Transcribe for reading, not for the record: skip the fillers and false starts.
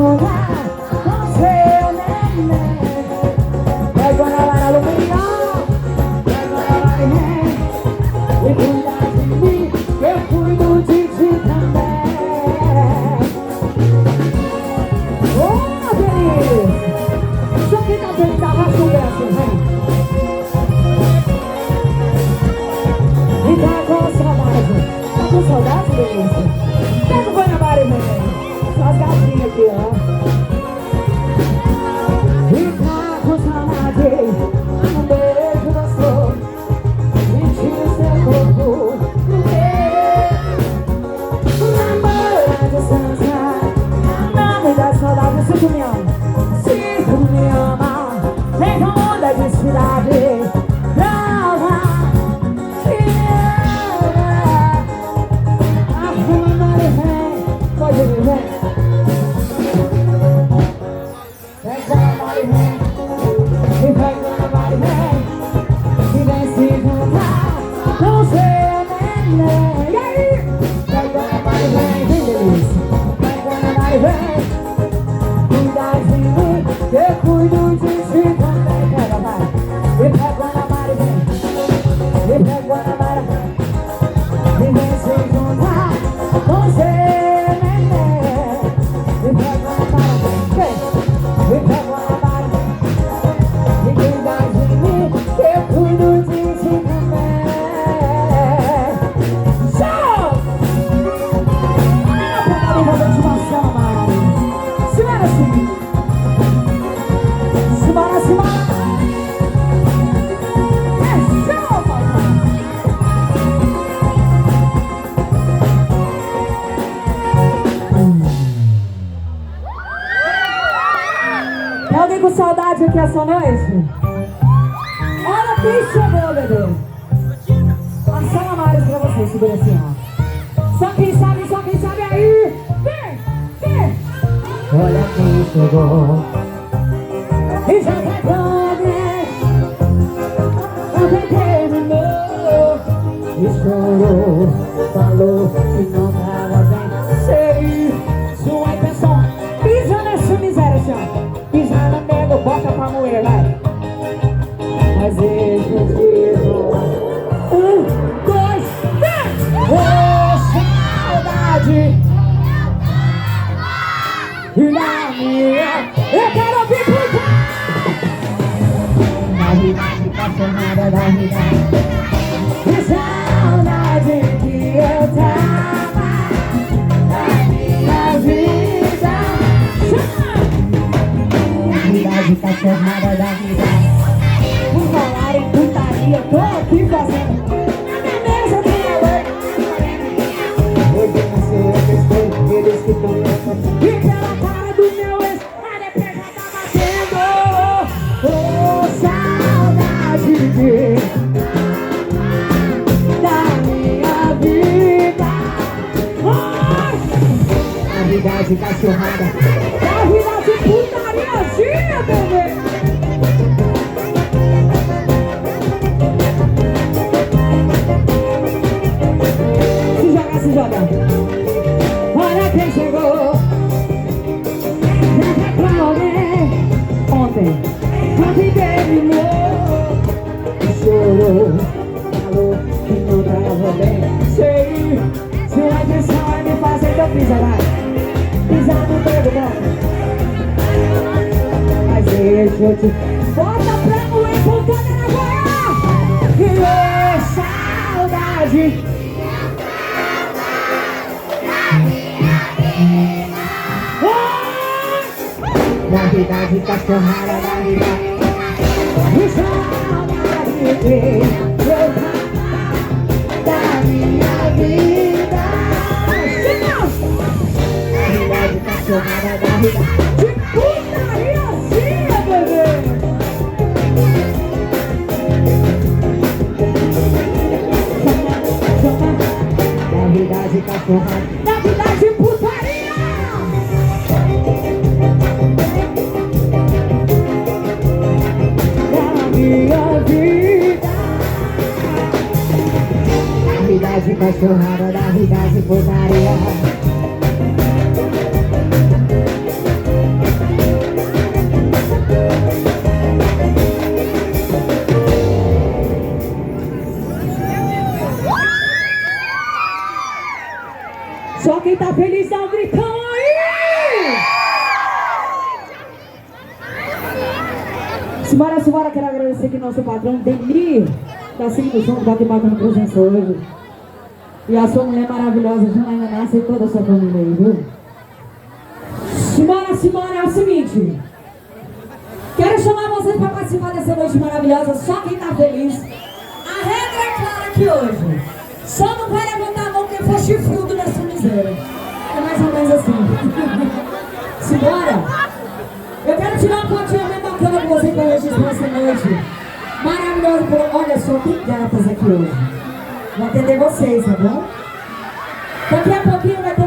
juntar com seu neném. Vai Guanabara Aluminião, vai Guanabara neném. E cuida de mim, que eu cuido de ti também. Ô, feliz! Só quem tá vendo da raça o braço, vem. E tá com saudade. Tá com saudade, delícia? Pega o Guanabara e vem. Só as gatinhas aqui, ó. E tá com saudade. Um beijo gostoso. Sentir o seu corpo no meu. Namoro à distância. Não me dá saudade, se tu me ama. Se tu me ama, vem com onda de cidade. Prova que ama. A Guanabara vem, pode vir, vem. Vem Guanabara e vem. E vem Guanabara e vem. E vem se juntar com seu neném. E aí? Vem Guanabara e vem, vem delícia. Vem Guanabara e vem. Cuida de mim, que eu cuido de ti também. Pega, vai. E pega Guanabara e vem. E pega Guanabara e vem. E vem se juntar com seu neném. E pega Guanabara, vem. E pega Guanabara, e cuida de mim, que eu cuido de ti também. Show! Olha pra galinha da motivação, Mari. Simbora, sim. Simbora, simbora. É show, papai. Tem alguém com saudade aqui essa noite? Olha quem chegou, bebê. Passar uma Mari pra você, segura assim, ó. Só quem sabe aí. Vem, vem. Olha quem chegou. E já vai também. Ontem terminou. Estourou. Falou que não tava bem. Sei, sua intenção. Pisa nessa miséria, assim, ó. Pisa na nego, bota pra moer, vai. Mas deixa eu te falar. 1, 2, 3. Ô, saudade. E na minha, eu quero ouvir por cá. Na vida de apaixonada da vida. Que saudade que eu tava da minha vida. Na vida de cachorrada da vida. Por falar em putaria, tô aqui fazendo. Na minha mesa tem a lei. Hoje você é besteira, eles que estão pensando. E pela cara do meu ex, a DP já tá batendo. Oh, saudade da minha vida. Oh, a vida de cachorrada, a vida de putariazinha, bebê. Se joga. Olha quem chegou. Já reclamei ontem. Ontem terminou. Chorou. Falou que não tava bem. Sei. Sua intenção é me fazer eu pisar lá. Pisar no dedo bom. Mas deixa eu te. Bota pra moer com toda na goiá. Que saudade. Da vida de cachorrada da vida. E saudade que eu da minha vida. Da vida de cachorrada da vida. De putaria sim, bebê. Da vida de cachorrada. Da vida de putaria. De cachorrada da vida de putaria. quem tá feliz dá um gritão aí! Simbora, quero agradecer aqui nosso patrão, Deni, tá seguindo junto, tá aqui marcando presença hoje. E a sua mulher maravilhosa, Janaína Nasce, e toda a sua família aí, viu? Simbora, é o seguinte. Quero chamar vocês para participar dessa noite maravilhosa, só quem tá feliz. A regra é clara aqui hoje. Só não vai levantar a mão quem for chifrudo nessa miséria. É mais ou menos assim. Simbora. Eu quero tirar uma fotinha bem bacana com vocês para registrar essa noite. Maravilhosa. Olha só, tem gatas aqui hoje. Vou atender vocês, tá bom? Daqui a pouquinho vai ter